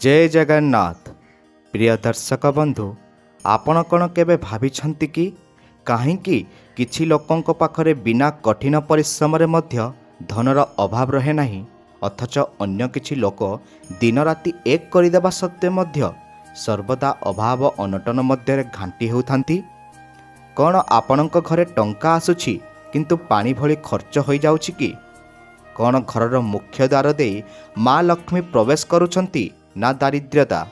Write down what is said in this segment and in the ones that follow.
जय जगन्नाथ। प्रिय दर्शक बंधु, आपण कौन केबे भाविछंती कि काहींकि किछि लोकंक पाखरे बिना कठिन परिश्रम रे मध्य धनर अभाव रहे नाही, अथच अन्य किछि लोक दिन राति एक करदेवा सत्वे मध्य सर्वदा अभाव अनटन मध्य घांटी होउथांती। कौन आपणक घरे टंका आसुछि किंतु पानी भली खर्च हो जाउछि कि? कौन घरर मुख्य द्वार दे माँ लक्ष्मी प्रवेश करुछंती ना दारिद्र्यता?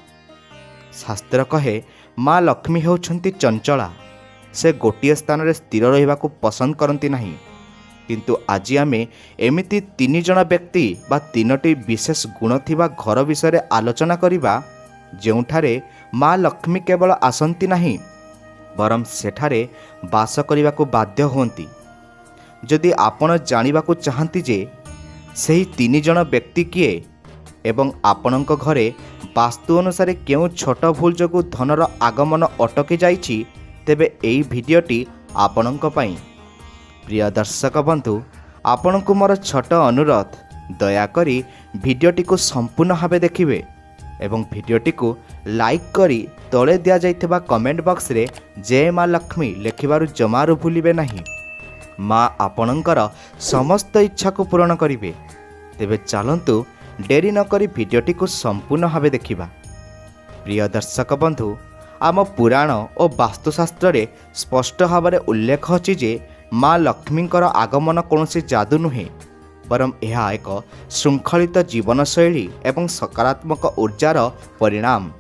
शास्त्र कहे माँ लक्ष्मी होउछंती चंचला, से गोटिए स्थान रे स्थिर रहिबाकु पसंद करती नहीं। किंतु आज आमे एमिति तीन जण व्यक्ति बा तीनोटी विशेष गुण थिबा घर विषय आलोचना करिबा, जेउठारे माँ लक्ष्मी केवल आसंती नहीं बरम सेठारे बास करिबाकु बाध्य होंती। जदि आपण जानिबाकु चाहंती जे सही तीन जण व्यक्ति किए एवं आपणक घरे वास्तु अनुसार केउ छोट भूल जोगु धनर आगमन अटकी जाइछि, तेबे एई भिडियोटी आपणक पई। प्रिय दर्शक बंधु, आपणकु मोर छोट अनुरोध, दयाकरी भिडियोटी को संपूर्ण भावे देखिबे एवं भिडियोटी को लाइक करी तले दिया जाइथिबा कमेंट बॉक्स रे जय माँ लक्ष्मी लेखिबारु जमारू भूलिबे नहीं। माँ आपणकर समस्त इच्छा को पूर्ण करिवे। तेबे चलंतु डेरी न करी भिडियोटी को संपूर्ण भावे देखिबा। प्रिय दर्शक बंधु, आम पुराण और वास्तुशास्त्र रे स्पष्ट भाव उल्लेख अछि जे माँ लक्ष्मींकर आगमन कौनसी जादू नुहे, बरम यह एक श्रृंखलित जीवनशैली एवं सकारात्मक ऊर्जार परिणाम।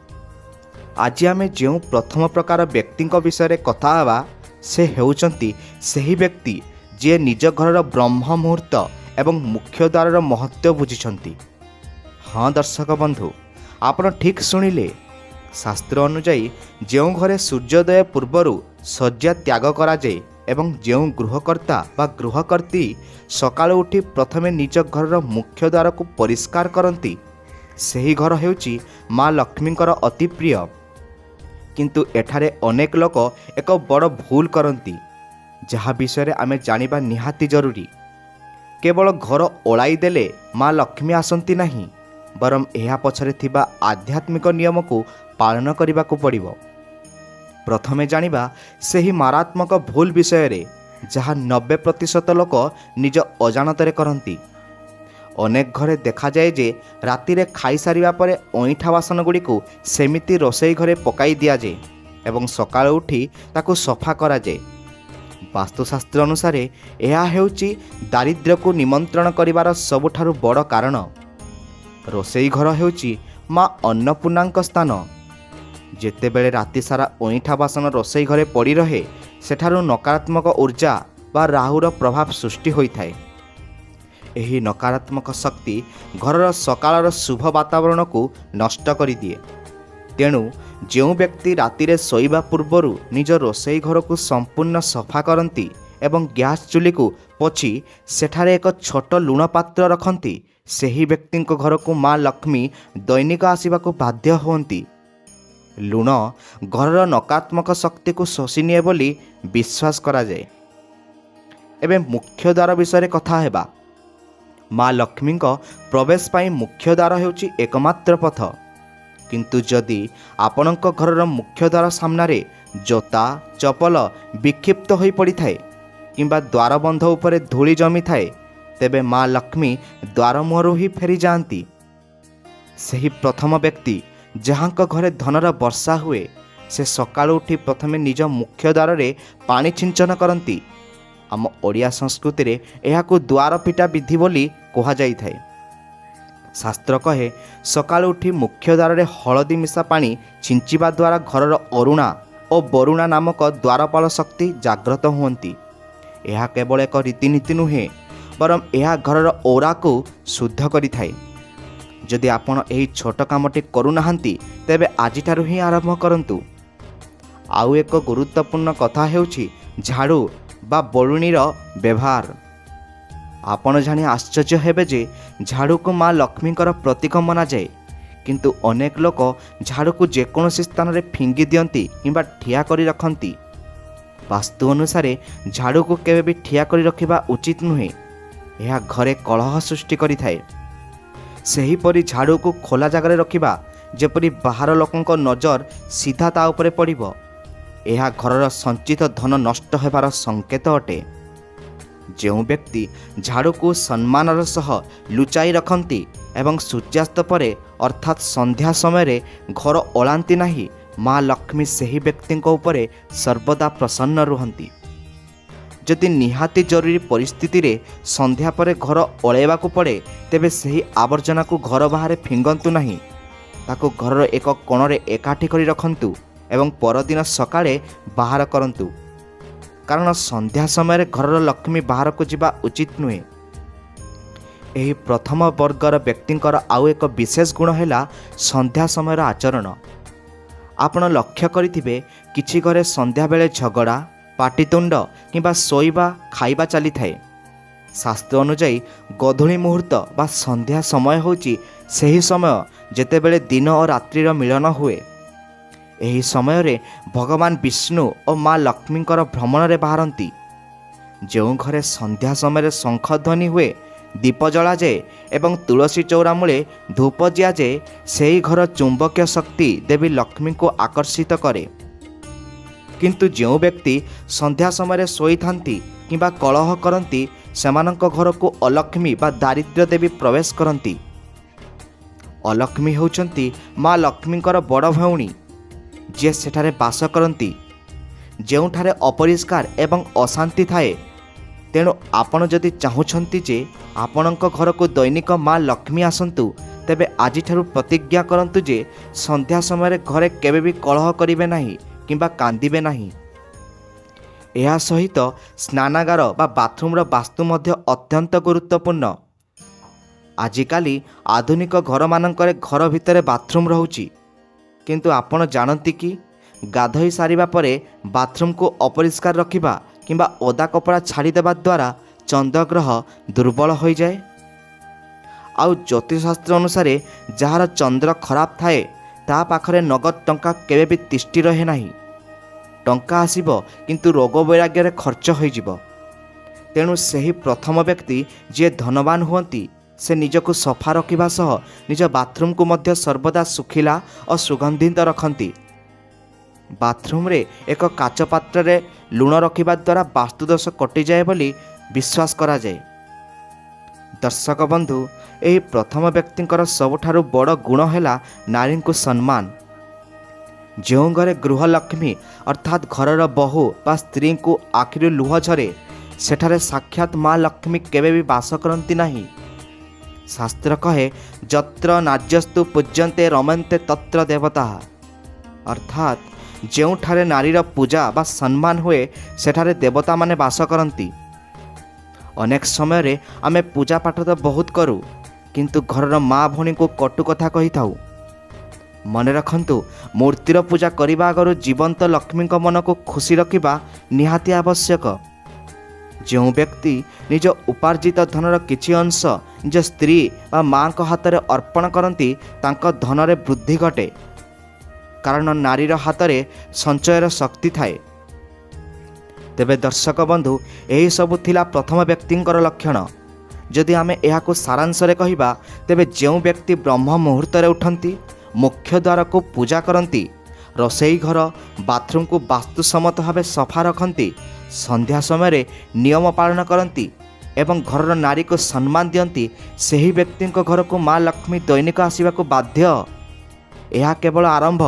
आज आमे जो प्रथम प्रकार व्यक्ति विषय कथा हेबा, से हेउचंती सही व्यक्ति जे निज घरर ब्रह्म मुहूर्त एवं मुख्य द्वार महत्व बुझिछंती। हाँ दर्शक बंधु, आपण ठीक शुणिले। शास्त्र अनुजाई जो घरे सूर्योदय पूर्वरु शय्या त्याग करा जाए एवं जो गृहकर्ता बा गृहकर्ती सकाळु उठी प्रथमे निज घरर मुख्य द्वार को परिष्कार करती, सही घर हेउची माँ लक्ष्मींकर अति प्रिय। किंतु एठारे अनेक लोक एक बड़ भूल करती, जहा विषय आमे जानिबा निहाती जरूरी। केवल घर ओलाई देले माँ लक्ष्मी आसंती नहीं, बरम एहा पछरे थिबा आध्यात्मिक नियम को पालन करने को पड़िबो। प्रथमे जानिबा सही मारात्मक भूल विषय रे, जहा 90% लोक निज अजाणतरे करती। अनेक घरे देखा जाए जे राति रे खाई सारिबा परे ओइठा बासन गुडी को सेमिति रोसई घरे पकाई दिया जाए एवं सकाळ उठी ताकू सफा करा जाए। वास्तुशास्त्र अनुसार यह हेउची दारिद्र्य को निमंत्रण करिवार सबुठारु बड़ कारण। रोसई घर हेउची माँ अन्नपूर्णांक स्थान। जेतेबेले राति सारा ओइठा बासन रोसई घरे पड़ी रहे, सेठारु नकारात्मक ऊर्जा बा राहुर प्रभाव सृष्टि होइथाए। एही नकारात्मक शक्ति घरर सकाळर शुभ वातावरण को नष्ट करि दिए। तेणु जो व्यक्ति राति रे सोइबा पूर्वरु निज रोसई घर को संपूर्ण सफा करती एवं गैस चुली को पोछि सेठारे एक छोट लुण पात्र रखती, सही व्यक्ति घर को माँ लक्ष्मी दैनिक आसवा को बाध्य होती। लुण घरर नकारात्मक शक्ति को शोषि निए बोली विश्वास करा जाए। एबे मुख्य द्वार विषय कथा हेबा। माँ लक्ष्मी प्रवेश पाई मुख्य द्वार हेउची एकमात्र पथ। किंतु जदि आपणक घरर मुख्य द्वार सामने जोता चपल विक्षिप्त हो पड़ी थाए किंबा द्वार बंध उपरे धूली जमी थाए, तेबे माँ लक्ष्मी द्वार मुहरु ही फेरी जाती। सही प्रथम व्यक्ति जहाँक घरे धनर वर्षा हुए, से सकाळु उठी प्रथमे निज मुख्य द्वार रे पानी छिंचन करती। आम ओडिया संस्कृति रे एहाकु द्वार पिटा विधि बोली कहा जाई थाए। शास्त्र कहे सकाळु उठी मुख्य द्वार रे हळदी मिशा पानी छिंचिबा द्वारा घरर अरुणा और बरुणा नामक द्वारपाल शक्ति जाग्रत हुअंती। यह केवल एक रीतिनीति नुहे, बरम यह घरर ओरा को शुद्ध करि थाए। जदि आपण एही छोट कामटी करूनाहांती, तेबे आजिठारु ही आरंभ करंतु। आउ एक गुरुत्वपूर्ण कथा हेउछि झाड़ू बा बरुणीर व्यवहार। आपण जानी आश्चर्य हेबे जे झाड़ू को माँ लक्ष्मींकर प्रतीक मना जाए, किंतु अनेक लोक झाड़ू को जेकोसी स्थान रे फिंगी दियंती किंबा ठिया करी रखंती। वास्तु अनुसार झाड़ू को केबे भी ठिया करी रखिबा उचित नुहे, यह घरे कलह सृष्टि करि थाए। सेहीपरि झाड़ू को खोला जगार रखिबा ଯେପରି ବାହାର ଲୋକଙ୍କ ନଜର ସିଧା ତା ଉପରେ ପଡ଼ିବ। ଏହା ଘରର ସଞ୍ଚିତ ଧନ ନଷ୍ଟ ହେବାର ସଂକେତ ଅଟେ। ଯେଉଁ ବ୍ୟକ୍ତି ଝାଡ଼ୁକୁ ସମ୍ମାନର ସହ ଲୁଚାଇ ରଖନ୍ତି ଏବଂ ସୂର୍ଯ୍ୟାସ୍ତ ପରେ ଅର୍ଥାତ୍ ସନ୍ଧ୍ୟା ସମୟରେ ଘର ଓଳାନ୍ତି ନାହିଁ, ମା ଲକ୍ଷ୍ମୀ ସେହି ବ୍ୟକ୍ତିଙ୍କ ଉପରେ ସର୍ବଦା ପ୍ରସନ୍ନ ରୁହନ୍ତି। ଯଦି ନିହାତି ଜରୁରୀ ପରିସ୍ଥିତିରେ ସନ୍ଧ୍ୟା ପରେ ଘର ଓଳାଇବାକୁ ପଡ଼େ, ତେବେ ସେହି ଆବର୍ଜନାକୁ ଘର ବାହାରେ ଫିଙ୍ଗନ୍ତୁ ନାହିଁ। ତାକୁ ଘରର ଏକ କୋଣରେ ଏକାଠି କରି ରଖନ୍ତୁ ଏବଂ ପରଦିନ ସକାଳେ ବାହାର କରନ୍ତୁ, କାରଣ ସନ୍ଧ୍ୟା ସମୟରେ ଘରର ଲକ୍ଷ୍ମୀ ବାହାରକୁ ଯିବା ଉଚିତ ନୁହେଁ। ଏହି ପ୍ରଥମ ବର୍ଗର ବ୍ୟକ୍ତିଙ୍କର ଆଉ ଏକ ବିଶେଷ ଗୁଣ ହେଲା ସନ୍ଧ୍ୟା ସମୟର ଆଚରଣ। ଆପଣ ଲକ୍ଷ୍ୟ କରିଥିବେ କିଛି ଘରେ ସନ୍ଧ୍ୟାବେଳେ ଝଗଡ଼ା, ପାଟିତୁଣ୍ଡ କିମ୍ବା ଶୋଇବା ଖାଇବା ଚାଲିଥାଏ। ଶାସ୍ତ୍ର ଅନୁଯାୟୀ ଗୋଧୂଳି ମୁହୂର୍ତ୍ତ ବା ସନ୍ଧ୍ୟା ସମୟ ହେଉଛି ସେହି ସମୟ ଯେତେବେଳେ ଦିନ ଓ ରାତ୍ରିର ମିଳନ ହୁଏ। ଏହି ସମୟରେ ଭଗବାନ ବିଷ୍ଣୁ ଓ ମା ଲକ୍ଷ୍ମୀଙ୍କର ଭ୍ରମଣରେ ବାହାରନ୍ତି। ଯେଉଁ ଘରେ ସନ୍ଧ୍ୟା ସମୟରେ ଶଙ୍ଖ ଧ୍ୱନି ହୁଏ, ଦୀପ ଜଳାଯାଏ ଏବଂ ତୁଳସୀ ଚଉରା ମୂଳେ ଧୂପ ଦିଆଯାଏ, ସେହି ଘର ଚୁମ୍ବକୀୟ ଶକ୍ତି ଦେବୀ ଲକ୍ଷ୍ମୀଙ୍କୁ ଆକର୍ଷିତ କରେ। କିନ୍ତୁ ଯେଉଁ ବ୍ୟକ୍ତି ସନ୍ଧ୍ୟା ସମୟରେ ଶୋଇଥାନ୍ତି କିମ୍ବା କଳହ କରନ୍ତି, ସେମାନଙ୍କ ଘରକୁ ଅଲକ୍ଷ୍ମୀ ବା ଦାରିଦ୍ର୍ୟ ଦେବୀ ପ୍ରବେଶ କରନ୍ତି। ଅଲକ୍ଷ୍ମୀ ହେଉଛନ୍ତି ମା ଲକ୍ଷ୍ମୀଙ୍କର ବଡ଼ ଭଉଣୀ, ଯିଏ ସେଠାରେ ବାସ କରନ୍ତି, ଯେଉଁଠାରେ ଅପରିଷ୍କାର ଏବଂ ଅଶାନ୍ତି ଥାଏ। ତେଣୁ ଆପଣ ଯଦି ଚାହୁଁଛନ୍ତି ଯେ ଆପଣଙ୍କ ଘରକୁ ଦୈନିକ ମା ଲକ୍ଷ୍ମୀ ଆସନ୍ତୁ, ତେବେ ଆଜିଠାରୁ ପ୍ରତିଜ୍ଞା କରନ୍ତୁ ଯେ ସନ୍ଧ୍ୟା ସମୟରେ ଘରେ କେବେ ବି କଳହ କରିବେ ନାହିଁ କିମ୍ବା କାନ୍ଦିବେ ନାହିଁ। ଏହା ସହିତ ସ୍ନାନାଗାର ବା ବାଥରୁମର ବାସ୍ତୁ ମଧ୍ୟ ଅତ୍ୟନ୍ତ ଗୁରୁତ୍ୱପୂର୍ଣ୍ଣ। ଆଜିକାଲି ଆଧୁନିକ ଘରମାନଙ୍କରେ ଘର ଭିତରେ ବାଥରୁମ ରହୁଛି, କିନ୍ତୁ ଆପଣ ଜାଣନ୍ତି କି ଗାଧୋଇ ସାରିବା ପରେ ବାଥରୁମକୁ ଅପରିଷ୍କାର ରଖିବା କିମ୍ବା ଓଦା କପଡ଼ା ଛାଡ଼ିଦେବା ଦ୍ୱାରା ଚନ୍ଦ୍ରଗ୍ରହ ଦୁର୍ବଳ ହୋଇଯାଏ। ଆଉ ଜ୍ୟୋତିଷଶାସ୍ତ୍ର ଅନୁସାରେ ଯାହାର ଚନ୍ଦ୍ର ଖରାପ ଥାଏ, ତା ପାଖରେ ନଗଦ ଟଙ୍କା କେବେ ବି ତିଷ୍ଠି ରହେ ନାହିଁ। ଟଙ୍କା ଆସିବ କିନ୍ତୁ ରୋଗ ବୈରାଗ୍ୟରେ ଖର୍ଚ୍ଚ ହୋଇଯିବ। ତେଣୁ ସେହି ପ୍ରଥମ ବ୍ୟକ୍ତି ଯିଏ ଧନବାନ ହୁଅନ୍ତି, ସେ ନିଜକୁ ସଫା ରଖିବା ସହ ନିଜ ବାଥରୁମକୁ ମଧ୍ୟ ସର୍ବଦା ଶୁଖିଲା ଓ ସୁଗନ୍ଧିତ ରଖନ୍ତି। ବାଥରୁମରେ ଏକ କାଚ ପାତ୍ରରେ ଲୁଣ ରଖିବା ଦ୍ୱାରା ବାସ୍ତୁଦୋଷ କଟିଯାଏ ବୋଲି ବିଶ୍ୱାସ କରାଯାଏ। ଦର୍ଶକ ବନ୍ଧୁ, ଏହି ପ୍ରଥମ ବ୍ୟକ୍ତିଙ୍କର ସବୁଠାରୁ ବଡ଼ ଗୁଣ ହେଲା ନାରୀଙ୍କୁ ସମ୍ମାନ। ଯେଉଁ ଘରେ ଗୃହଲକ୍ଷ୍ମୀ ଅର୍ଥାତ୍ ଘରର ବୋହୂ ବା ସ୍ତ୍ରୀଙ୍କୁ ଆଖିରୁ ଲୁହ ଝରେ, ସେଠାରେ ସାକ୍ଷାତ ମା ଲକ୍ଷ୍ମୀ କେବେ ବି ବାସ କରନ୍ତି ନାହିଁ। ଶାସ୍ତ୍ର କହେ, ଯତ୍ର ନାର୍ଯ୍ୟସ୍ତୁ ପୂଜ୍ୟନ୍ତେ ରମନ୍ତେ ତତ୍ର ଦେବତା, ଅର୍ଥାତ୍ ଯେଉଁଠାରେ ନାରୀର ପୂଜା ବା ସମ୍ମାନ ହୁଏ, ସେଠାରେ ଦେବତାମାନେ ବାସ କରନ୍ତି। ଅନେକ ସମୟରେ ଆମେ ପୂଜା ପାଠ ତ ବହୁତ କରୁ, କିନ୍ତୁ ଘରର ମା ଭଉଣୀଙ୍କୁ କଟୁ କଥା କହିଥାଉ। ମନେ ରଖନ୍ତୁ, ମୂର୍ତ୍ତିର ପୂଜା କରିବା ଆଗରୁ ଜୀବନ୍ତ ଲକ୍ଷ୍ମୀଙ୍କ ମନକୁ ଖୁସି ରଖିବା ନିହାତି ଆବଶ୍ୟକ। ଯେଉଁ ବ୍ୟକ୍ତି ନିଜ ଉପାର୍ଜିତ ଧନର କିଛି ଅଂଶ ନିଜ ସ୍ତ୍ରୀ ବା ମାଙ୍କ ହାତରେ ଅର୍ପଣ କରନ୍ତି, ତାଙ୍କ ଧନରେ ବୃଦ୍ଧି ଘଟେ, କାରଣ ନାରୀର ହାତରେ ସଞ୍ଚୟର ଶକ୍ତି ଥାଏ। ତେବେ ଦର୍ଶକ ବନ୍ଧୁ, ଏହିସବୁ ଥିଲା ପ୍ରଥମ ବ୍ୟକ୍ତିଙ୍କର ଲକ୍ଷଣ। ଯଦି ଆମେ ଏହାକୁ ସାରାଂଶରେ କହିବା, ତେବେ ଯେଉଁ ବ୍ୟକ୍ତି ବ୍ରହ୍ମ ମୁହୂର୍ତ୍ତରେ ଉଠନ୍ତି, ମୁଖ୍ୟ ଦ୍ୱାରକୁ ପୂଜା କରନ୍ତି, ରୋଷେଇ ଘର ବାଥରୁମକୁ ବାସ୍ତୁସମ୍ମତ ଭାବେ ସଫା ରଖନ୍ତି, ସନ୍ଧ୍ୟା ସମୟରେ ନିୟମ ପାଳନ କରନ୍ତି ଏବଂ ଘରର ନାରୀକୁ ସମ୍ମାନ ଦିଅନ୍ତି, ସେହି ବ୍ୟକ୍ତିଙ୍କ ଘରକୁ ମା ଲକ୍ଷ୍ମୀ ଦୈନିକ ଆସିବାକୁ ବାଧ୍ୟ। ଏହା କେବଳ ଆରମ୍ଭ,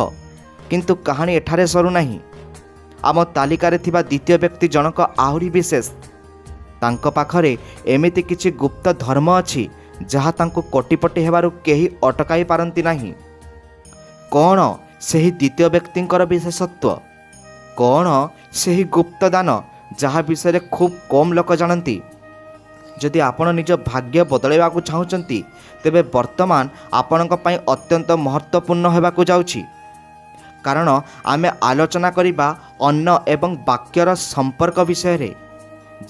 କିନ୍ତୁ କାହାଣୀ ଏଠାରେ ସରୁନାହିଁ। ଆମ ତାଲିକାରେ ଥିବା ଦ୍ୱିତୀୟ ବ୍ୟକ୍ତି ଜଣକ ଆହୁରି ବିଶେଷ। ତାଙ୍କ ପାଖରେ ଏମିତି କିଛି ଗୁପ୍ତ ଧର୍ମ ଅଛି, ଯାହା ତାଙ୍କୁ କୋଟିପତି ହେବାରୁ କେହି ଅଟକାଇ ପାରନ୍ତି ନାହିଁ। କ'ଣ ସେହି ଦ୍ୱିତୀୟ ବ୍ୟକ୍ତିଙ୍କର ବିଶେଷତ୍ୱ? କ'ଣ ସେହି ଗୁପ୍ତଦାନ ଯାହା ବିଷୟରେ ଖୁବ୍ କମ୍ ଲୋକ ଜାଣନ୍ତି? ଯଦି ଆପଣ ନିଜ ଭାଗ୍ୟ ବଦଳାଇବାକୁ ଚାହୁଁଛନ୍ତି, ତେବେ ବର୍ତ୍ତମାନ ଆପଣଙ୍କ ପାଇଁ ଅତ୍ୟନ୍ତ ମହତ୍ତ୍ୱପୂର୍ଣ୍ଣ ହେବାକୁ ଯାଉଛି, କାରଣ ଆମେ ଆଲୋଚନା କରିବା ଅନ୍ନ ଏବଂ ବାକ୍ୟର ସମ୍ପର୍କ ବିଷୟରେ,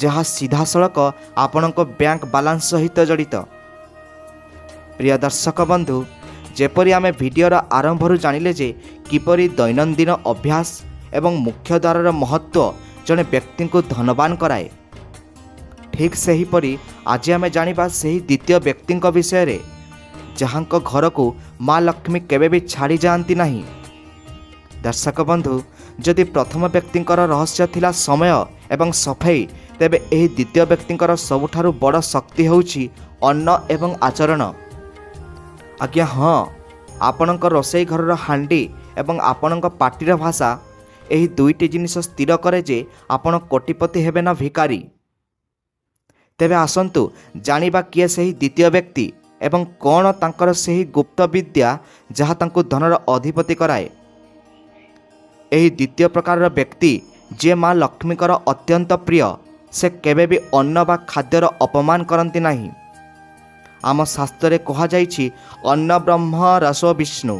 ଯାହା ସିଧାସଳଖ ଆପଣଙ୍କ ବ୍ୟାଙ୍କ ବାଲାନ୍ସ ସହିତ ଜଡ଼ିତ। ପ୍ରିୟ ଦର୍ଶକ ବନ୍ଧୁ, ଯେପରି ଆମେ ଭିଡ଼ିଓର ଆରମ୍ଭରୁ ଜାଣିଲେ ଯେ କିପରି ଦୈନନ୍ଦିନ ଅଭ୍ୟାସ ଏବଂ ମୁଖ୍ୟ ଦ୍ୱାରର ମହତ୍ତ୍ୱ ଜଣେ ବ୍ୟକ୍ତିଙ୍କୁ ଧନବାନ କରାଏ, ଠିକ୍ ସେହିପରି ଆଜି ଆମେ ଜାଣିବା ସେହି ଦ୍ୱିତୀୟ ବ୍ୟକ୍ତିଙ୍କ ବିଷୟରେ, ଯାହାଙ୍କ ଘରକୁ ମା ଲକ୍ଷ୍ମୀ କେବେ ବି ଛାଡ଼ି ଯାଆନ୍ତି ନାହିଁ। ଦର୍ଶକ ବନ୍ଧୁ, ଯଦି ପ୍ରଥମ ବ୍ୟକ୍ତିଙ୍କର ରହସ୍ୟ ଥିଲା ସମୟ ଏବଂ ସଫେଇ, ତେବେ ଏହି ଦ୍ୱିତୀୟ ବ୍ୟକ୍ତିଙ୍କର ସବୁଠାରୁ ବଡ଼ ଶକ୍ତି ହେଉଛି ଅନ୍ନ ଏବଂ ଆଚରଣ। ଆଜ୍ଞା ହଁ, ଆପଣଙ୍କ ରୋଷେଇ ଘରର ହାଣ୍ଡି ଏବଂ ଆପଣଙ୍କ ପାଟିର ଭାଷା, ଏହି ଦୁଇଟି ଜିନିଷ ସ୍ଥିର କରେ ଯେ ଆପଣ କୋଟିପତି ହେବେ ନା ଭିକାରୀ। ତେବେ ଆସନ୍ତୁ ଜାଣିବା କିଏ ସେହି ଦ୍ୱିତୀୟ ବ୍ୟକ୍ତି ଏବଂ କ'ଣ ତାଙ୍କର ସେହି ଗୁପ୍ତ ବିଦ୍ୟା ଯାହା ତାଙ୍କୁ ଧନର ଅଧିପତି କରାଏ। ଏହି ଦ୍ୱିତୀୟ ପ୍ରକାରର ବ୍ୟକ୍ତି ଯିଏ ମା ଲକ୍ଷ୍ମୀଙ୍କର ଅତ୍ୟନ୍ତ ପ୍ରିୟ, ସେ କେବେ ବି ଅନ୍ନ ବା ଖାଦ୍ୟର ଅପମାନ କରନ୍ତି ନାହିଁ। ଆମ ଶାସ୍ତ୍ରରେ କୁହାଯାଇଛି ଅନ୍ନ ବ୍ରହ୍ମ ରସୋ ବିଷ୍ଣୁ,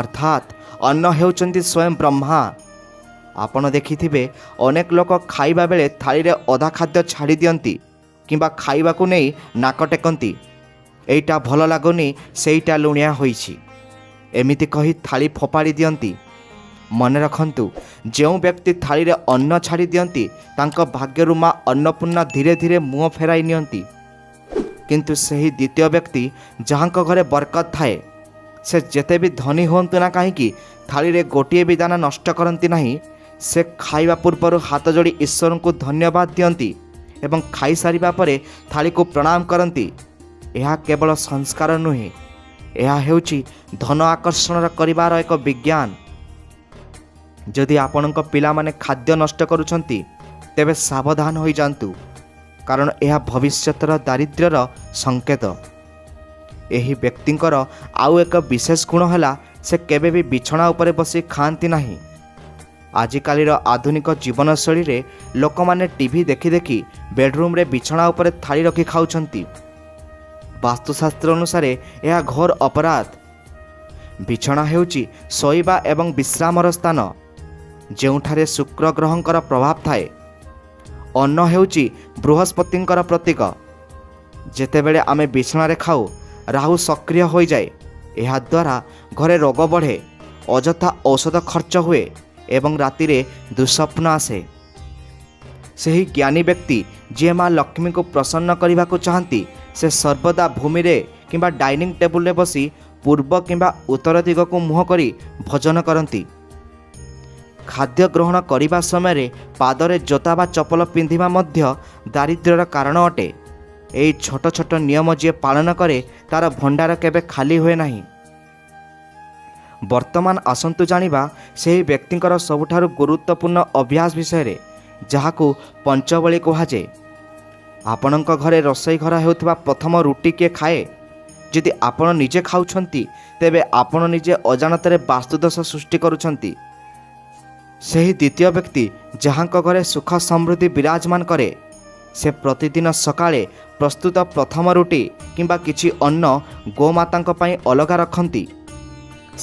ଅର୍ଥାତ୍ ଅନ୍ନ ହେଉଛନ୍ତି ସ୍ୱୟଂ ବ୍ରହ୍ମା। ଆପଣ ଦେଖିଥିବେ ଅନେକ ଲୋକ ଖାଇବା ବେଳେ ଥାଳିରେ ଅଧା ଖାଦ୍ୟ ଛାଡ଼ି ଦିଅନ୍ତି କିମ୍ବା ଖାଇବାକୁ ନେଇ ନାକ ଟେକନ୍ତି, ଏଇଟା ଭଲ ଲାଗୁନି, ସେଇଟା ଲୁଣିଆ ହୋଇଛି, ଏମିତି କହି ଥାଳି ଫୋପାଡ଼ି ଦିଅନ୍ତି। ମନେ ରଖନ୍ତୁ, ଯେଉଁ ବ୍ୟକ୍ତି ଥାଳିରେ ଅନ୍ନ ଛାଡ଼ି ଦିଅନ୍ତି ତାଙ୍କ ଭାଗ୍ୟରୁ ମା ଅନ୍ନପୂର୍ଣ୍ଣା ଧୀରେ ଧୀରେ ମୁହଁ ଫେରାଇ ନିଅନ୍ତି। କିନ୍ତୁ ସେହି ଦ୍ୱିତୀୟ ବ୍ୟକ୍ତି ଯାହାଙ୍କ ଘରେ ବରକତ ଥାଏ, ସେ ଯେତେ ବି ଧନୀ ହୁଅନ୍ତୁ ନା କାହିଁକି ଥାଳିରେ ଗୋଟିଏ ବି ଦାନା ନଷ୍ଟ କରନ୍ତି ନାହିଁ। ସେ ଖାଇବା ପୂର୍ବରୁ ହାତ ଯୋଡ଼ି ଈଶ୍ୱରଙ୍କୁ ଧନ୍ୟବାଦ ଦିଅନ୍ତି ଏବଂ ଖାଇସାରିବା ପରେ ଥାଳିକୁ ପ୍ରଣାମ କରନ୍ତି। ଏହା କେବଳ ସଂସ୍କାର ନୁହେଁ, ଏହା ହେଉଛି ଧନ ଆକର୍ଷଣ କରିବାର ଏକ ବିଜ୍ଞାନ। ଯଦି ଆପଣଙ୍କ ପିଲାମାନେ ଖାଦ୍ୟ ନଷ୍ଟ କରୁଛନ୍ତି, ତେବେ ସାବଧାନ ହୋଇଯାଆନ୍ତୁ, କାରଣ ଏହା ଭବିଷ୍ୟତର ଦାରିଦ୍ର୍ୟର ସଂକେତ। ଏହି ବ୍ୟକ୍ତିଙ୍କର ଆଉ ଏକ ବିଶେଷ ଗୁଣ ହେଲା ସେ କେବେ ବି ବିଛଣା ଉପରେ ବସି ଖାଆନ୍ତି ନାହିଁ। ଆଜିକାଲିର ଆଧୁନିକ ଜୀବନଶୈଳୀରେ ଲୋକମାନେ ଟିଭି ଦେଖି ଦେଖି ବେଡରୁମ୍ରେ ବିଛଣା ଉପରେ ଥାଳି ରଖି ଖାଉଛନ୍ତି। ବାସ୍ତୁଶାସ୍ତ୍ର ଅନୁସାରେ ଏହା ଘୋର ଅପରାଧ। ବିଛଣା ହେଉଛି ଶୋଇବା ଏବଂ ବିଶ୍ରାମର ସ୍ଥାନ, ଯେଉଁଠାରେ ଶୁକ୍ର ଗ୍ରହଙ୍କର ପ୍ରଭାବ ଥାଏ। ଅନ୍ନ ହେଉଛି ବୃହସ୍ପତିଙ୍କର ପ୍ରତୀକ। ଯେତେବେଳେ ଆମେ ବିଛଣାରେ ଖାଉ, ରାହୁ ସକ୍ରିୟ ହୋଇଯାଏ। ଏହାଦ୍ୱାରା ଘରେ ରୋଗ ବଢ଼େ, ଅଯଥା ଔଷଧ ଖର୍ଚ୍ଚ ହୁଏ ଏବଂ ରାତିରେ ଦୁଃସ୍ୱପ୍ନ ଆସେ। ସେହି ଜ୍ଞାନୀ ବ୍ୟକ୍ତି ଯିଏ ମା ଲକ୍ଷ୍ମୀଙ୍କୁ ପ୍ରସନ୍ନ କରିବାକୁ ଚାହାନ୍ତି, ସେ ସର୍ବଦା ଭୂମିରେ କିମ୍ବା ଡାଇନିଂ ଟେବୁଲରେ ବସି ପୂର୍ବ କିମ୍ବା ଉତ୍ତର ଦିଗକୁ ମୁହଁ କରି ଭଜନ କରନ୍ତି। ଖାଦ୍ୟ ଗ୍ରହଣ କରିବା ସମୟରେ ପାଦରେ ଜୋତା ବା ଚପଲ ପିନ୍ଧିବା ମଧ୍ୟ ଦାରିଦ୍ର୍ୟର କାରଣ ଅଟେ। ଏହି ଛୋଟ ଛୋଟ ନିୟମ ଯିଏ ପାଳନ କରେ, ତାର ଭଣ୍ଡାର କେବେ ଖାଲି ହୁଏ ନାହିଁ। ବର୍ତ୍ତମାନ ଆସନ୍ତୁ ଜାଣିବା ସେହି ବ୍ୟକ୍ତିଙ୍କର ସବୁଠାରୁ ଗୁରୁତ୍ୱପୂର୍ଣ୍ଣ ଅଭ୍ୟାସ ବିଷୟରେ, ଯାହାକୁ ପଞ୍ଚବଳୀ କୁହାଯାଏ। ଆପଣଙ୍କ ଘରେ ରୋଷେଇ ଘର ହେଉଥିବା ପ୍ରଥମ ରୁଟି କିଏ ଖାଏ? ଯଦି ଆପଣ ନିଜେ ଖାଉଛନ୍ତି, ତେବେ ଆପଣ ନିଜେ ଅଜାଣତରେ ବାସ୍ତୁଦୋଷ ସୃଷ୍ଟି କରୁଛନ୍ତି। ସେହି ଦ୍ୱିତୀୟ ବ୍ୟକ୍ତି ଯାହାଙ୍କ ଘରେ ସୁଖ ସମୃଦ୍ଧି ବିରାଜମାନ କରେ, ସେ ପ୍ରତିଦିନ ସକାଳେ ପ୍ରସ୍ତୁତ ପ୍ରଥମ ରୁଟି କିମ୍ବା କିଛି ଅନ୍ନ ଗୋମାତାଙ୍କ ପାଇଁ ଅଲଗା ରଖନ୍ତି।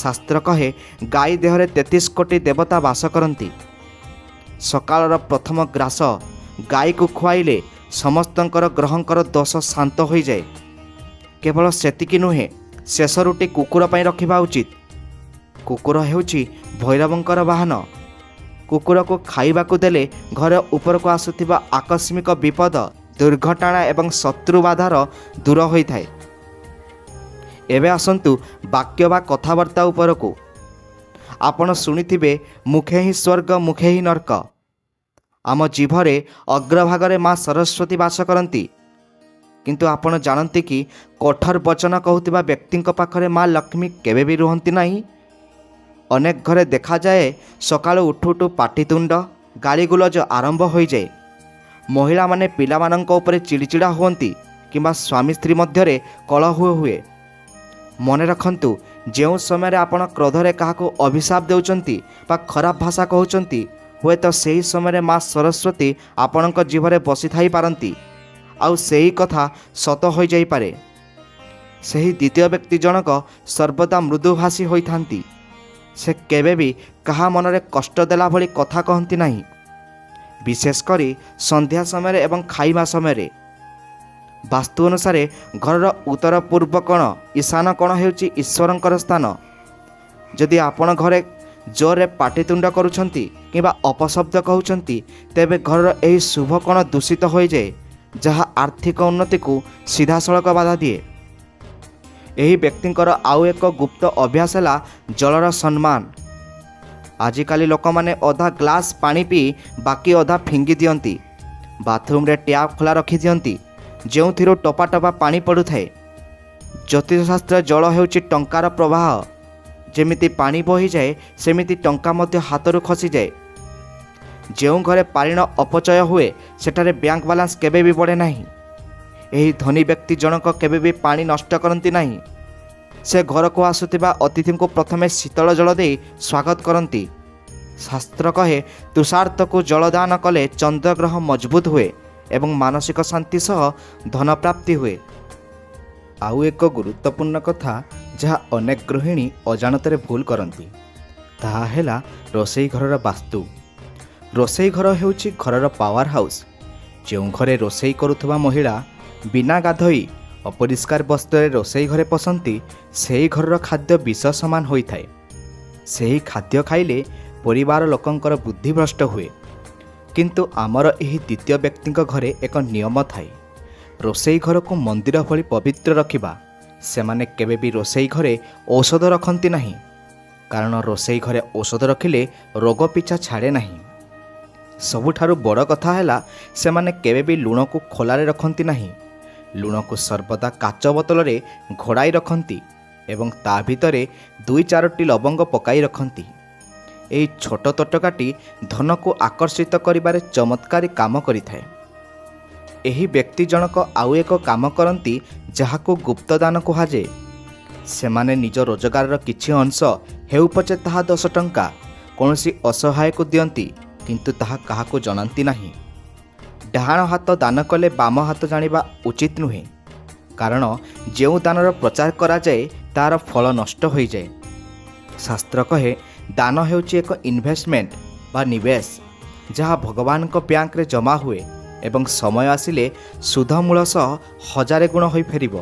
ଶାସ୍ତ୍ର କହେ ଗାଈ ଦେହରେ 33 କୋଟି ଦେବତା ବାସ କରନ୍ତି। ସକାଳର ପ୍ରଥମ ଗ୍ରାସ ଗାଈକୁ ଖୁଆଇଲେ ସମସ୍ତଙ୍କର ଗ୍ରହଙ୍କର ଦୋଷ ଶାନ୍ତ ହୋଇଯାଏ। କେବଳ ସେତିକି ନୁହେଁ, ଶେଷ ରୁଟି କୁକୁର ପାଇଁ ରଖିବା ଉଚିତ। କୁକୁର ହେଉଛି ଭୈରବଙ୍କର ବାହନ। କୁକୁରକୁ ଖାଇବାକୁ ଦେଲେ ଘର ଉପରକୁ ଆସୁଥିବା ଆକସ୍ମିକ ବିପଦ, ଦୁର୍ଘଟଣା ଏବଂ ଶତ୍ରୁ ବାଧାର ଦୂର ହୋଇଥାଏ। ଏବେ ଆସନ୍ତୁ ବାକ୍ୟ ବା କଥାବାର୍ତ୍ତା ଉପରକୁ। ଆପଣ ଶୁଣିଥିବେ ମୁଖେ ହିଁ ସ୍ୱର୍ଗ ମୁଖେ ହିଁ ନର୍କ। ଆମ ଜିଭରେ ଅଗ୍ରଭାଗରେ ମା ସରସ୍ୱତୀ ବାସ କରନ୍ତି। କିନ୍ତୁ ଆପଣ ଜାଣନ୍ତି କି କଠୋର ବଚନ କହୁଥିବା ବ୍ୟକ୍ତିଙ୍କ ପାଖରେ ମା ଲକ୍ଷ୍ମୀ କେବେ ବି ରୁହନ୍ତି ନାହିଁ। ଅନେକ ଘରେ ଦେଖାଯାଏ ସକାଳୁ ଉଠୁ ଉଠୁ ପାଟିତୁଣ୍ଡ, ଗାଳିଗୁଲଜ ଆରମ୍ଭ ହୋଇଯାଏ। ମହିଳାମାନେ ପିଲାମାନଙ୍କ ଉପରେ ଚିଡ଼ିଚିଡ଼ା ହୁଅନ୍ତି କିମ୍ବା ସ୍ୱାମୀ ସ୍ତ୍ରୀ ମଧ୍ୟରେ କଳହ ହୁଏ। ମନେ ରଖନ୍ତୁ, ଯେଉଁ ସମୟରେ ଆପଣ କ୍ରୋଧରେ କାହାକୁ ଅଭିଶାପ ଦେଉଛନ୍ତି ବା ଖରାପ ଭାଷା କହୁଛନ୍ତି, ହୁଏତ ସେହି ସମୟରେ ମା ସରସ୍ୱତୀ ଆପଣଙ୍କ ଜିଭରେ ବସିଥାଇପାରନ୍ତି, ଆଉ ସେହି କଥା ସତ ହୋଇଯାଇପାରେ। ସେହି ଦ୍ୱିତୀୟ ବ୍ୟକ୍ତି ଜଣକ ସର୍ବଦା ମୃଦୁଭାଷୀ ହୋଇଥାନ୍ତି। ସେ କେବେ ବି କାହା ମନରେ କଷ୍ଟ ଦେଲା ଭଳି କଥା କହନ୍ତି ନାହିଁ, ବିଶେଷ କରି ସନ୍ଧ୍ୟା ସମୟରେ ଏବଂ ଖାଇବା ସମୟରେ। ବାସ୍ତୁ ଅନୁସାରେ ଘରର ଉତ୍ତର ପୂର୍ବ କୋଣ, ଈଶାନ କୋଣ ହେଉଛି ଈଶ୍ୱରଙ୍କର ସ୍ଥାନ। ଯଦି ଆପଣ ଘରେ ଜୋରରେ ପାଟିତୁଣ୍ଡ କରୁଛନ୍ତି କିମ୍ବା ଅପଶବ୍ଦ କହୁଛନ୍ତି, ତେବେ ଘରର ଏହି ଶୁଭ କୋଣ ଦୂଷିତ ହୋଇଯାଏ, ଯାହା ଆର୍ଥିକ ଉନ୍ନତିକୁ ସିଧାସଳଖ ବାଧା ଦିଏ। ଏହି ବ୍ୟକ୍ତିଙ୍କର ଆଉ ଏକ ଗୁପ୍ତ ଅଭ୍ୟାସ ହେଲା ଜଳର ସମ୍ମାନ। ଆଜିକାଲି ଲୋକମାନେ ଅଧା ଗ୍ଲାସ୍ ପାଣି ପିଇ ବାକି ଅଧା ଫିଙ୍ଗି ଦିଅନ୍ତି। ବାଥରୁମ୍ରେ ଟ୍ୟାପ୍ ଖୋଲା ରଖିଦିଅନ୍ତି, ଯେଉଁଥିରୁ ଟପା ଟପା ପାଣି ପଡ଼ୁଥାଏ। ଜ୍ୟୋତିଷଶାସ୍ତ୍ର ଜଳ ହେଉଛି ଟଙ୍କାର ପ୍ରବାହ। ଯେମିତି ପାଣି ବହିଯାଏ, ସେମିତି ଟଙ୍କା ମଧ୍ୟ ହାତରୁ ଖସିଯାଏ। ଯେଉଁ ଘରେ ପାଣିର ଅପଚୟ ହୁଏ, ସେଠାରେ ବ୍ୟାଙ୍କ ବାଲାନ୍ସ କେବେ ବି ବଢ଼େ ନାହିଁ। ଏହି ଧନୀ ବ୍ୟକ୍ତି ଜଣକ କେବେ ବି ପାଣି ନଷ୍ଟ କରନ୍ତି ନାହିଁ। ସେ ଘରକୁ ଆସୁଥିବା ଅତିଥିଙ୍କୁ ପ୍ରଥମେ ଶୀତଳ ଜଳ ଦେଇ ସ୍ୱାଗତ କରନ୍ତି। ଶାସ୍ତ୍ର କହେ, ତୁଷାର୍ତ୍ତକୁ ଜଳଦାନ କଲେ ଚନ୍ଦ୍ରଗ୍ରହ ମଜବୁତ ହୁଏ ଏବଂ ମାନସିକ ଶାନ୍ତି ସହ ଧନପ୍ରାପ୍ତି ହୁଏ। ଆଉ ଏକ ଗୁରୁତ୍ୱପୂର୍ଣ୍ଣ କଥା ଯାହା ଅନେକ ଗୃହିଣୀ ଅଜାଣତରେ ଭୁଲ କରନ୍ତି, ତାହା ହେଲା ରୋଷେଇ ଘରର ବାସ୍ତୁ। ରୋଷେଇ ଘର ହେଉଛି ଘରର ପାୱାର ହାଉସ୍। ଯେଉଁ ଘରେ ରୋଷେଇ କରୁଥିବା ମହିଳା ବିନା ଗାଧୋଇ ଅପରିଷ୍କାର ବସ୍ତ୍ରରେ ରୋଷେଇ ଘରେ ପଶନ୍ତି, ସେହି ଘରର ଖାଦ୍ୟ ବିଷ ସମାନ ହୋଇଥାଏ। ସେହି ଖାଦ୍ୟ ଖାଇଲେ ପରିବାର ଲୋକଙ୍କର ବୁଦ୍ଧିଭ୍ରଷ୍ଟ ହୁଏ। କିନ୍ତୁ ଆମର ଏହି ଦ୍ୱିତୀୟ ବ୍ୟକ୍ତିଙ୍କ ଘରେ ଏକ ନିୟମ ଥାଏ, ରୋଷେଇ ଘରକୁ ମନ୍ଦିର ଭଳି ପବିତ୍ର ରଖିବା। ସେମାନେ କେବେ ବି ରୋଷେଇ ଘରେ ଔଷଧ ରଖନ୍ତି ନାହିଁ, କାରଣ ରୋଷେଇ ଘରେ ଔଷଧ ରଖିଲେ ରୋଗ ପିଛା ଛାଡ଼େ ନାହିଁ। ସବୁଠାରୁ ବଡ଼ କଥା ହେଲା, ସେମାନେ କେବେ ବି ଲୁଣକୁ ଖୋଲାରେ ରଖନ୍ତି ନାହିଁ। ଲୁଣକୁ ସର୍ବଦା କାଚ ବୋତଲରେ ଘୋଡ଼ାଇ ରଖନ୍ତି ଏବଂ ତା ଭିତରେ 2-4ଟି ଲବଙ୍ଗ ପକାଇ ରଖନ୍ତି। ଏହି ଛୋଟ ତଟକାଟି ଧନକୁ ଆକର୍ଷିତ କରିବାରେ ଚମତ୍କାରୀ କାମ କରିଥାଏ। ଏହି ବ୍ୟକ୍ତି ଜଣକ ଆଉ ଏକ କାମ କରନ୍ତି, ଯାହାକୁ ଗୁପ୍ତଦାନ କୁହାଯାଏ। ସେମାନେ ନିଜ ରୋଜଗାରର କିଛି ଅଂଶ ହେଉ ପଛେ ତାହା 10 ଟଙ୍କା କୌଣସି ଅସହାୟକୁ ଦିଅନ୍ତି, କିନ୍ତୁ ତାହା କାହାକୁ ଜଣାନ୍ତି ନାହିଁ। ଡାହାଣ ହାତ ଦାନ କଲେ ବାମ ହାତ ଜାଣିବା ଉଚିତ ନୁହେଁ, କାରଣ ଯେଉଁ ଦାନର ପ୍ରଚାର କରାଯାଏ ତାର ଫଳ ନଷ୍ଟ ହୋଇଯାଏ। ଶାସ୍ତ୍ର କହେ, ଦାନ ହେଉଛି ଏକ ଇନଭେଷ୍ଟମେଣ୍ଟ ବା ନିବେଶ, ଯାହା ଭଗବାନଙ୍କ ବ୍ୟାଙ୍କରେ ଜମା ହୁଏ ଏବଂ ସମୟ ଆସିଲେ ସୁଧ ମୂଳ ସହ 1000 ଗୁଣ ହୋଇ ଫେରିବ।